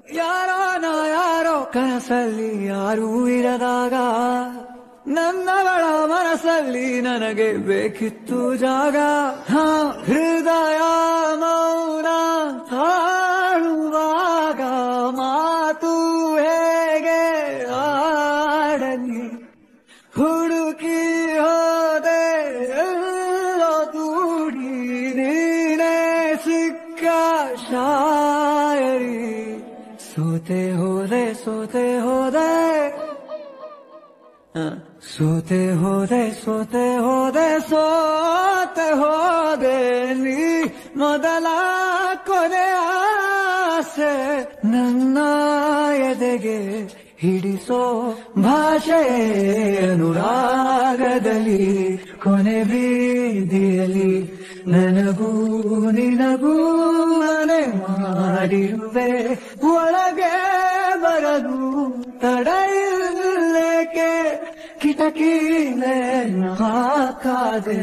ಯಾರೋ ನಾ ಯಾರೋ ಕನಸಲ್ಲಿ ಯಾರೂ ಇರದಾಗ ನನ್ನವಳ ಮನಸ್ಸಲ್ಲಿ ನನಗೆ ಬೇಕಿತ್ತು ಜಾಗ. ಹೃದಯ ಮೌನ ತಾಳುವಾಗ ಮಾತು ಹೇಗೆ ಆಡಲಿ, ಹುಡುಕಿ ಹೋದೆ ಎಲ್ಲೋ ದೂಡಿ ನೀನೇ ಸಿಕ್ಕ ಶಾಯರಿ. ಸೋತೆ ಹೋದೆ ಸೋತೆ ಹೋದೆ ಸೋತೆ ಹೋದೆ ಸೋತೆ ಹೋದೆ ಸೋತೆ ಹೋದೆ ನೀ ಮೊದಲ ಕೊನೆ ಆಸೆ ನನ್ನ ಎದೆಗೆ ಹಿಡಿಸೋ ಭಾಷೆ ಅನುರಾಗದಲ್ಲಿ ಕೊನೆ ಬೀದಿಯಲ್ಲಿ ನನಗೂ ನಿನಗೂ ಮನೆ ಮಾಡಿರುವೆ ಒಳಗೆ ಬರದು ತಡ ಇಲ್ಲೇಕೆ ಕಿಟಕಿಲೇ ಹಾಕಾದೆ.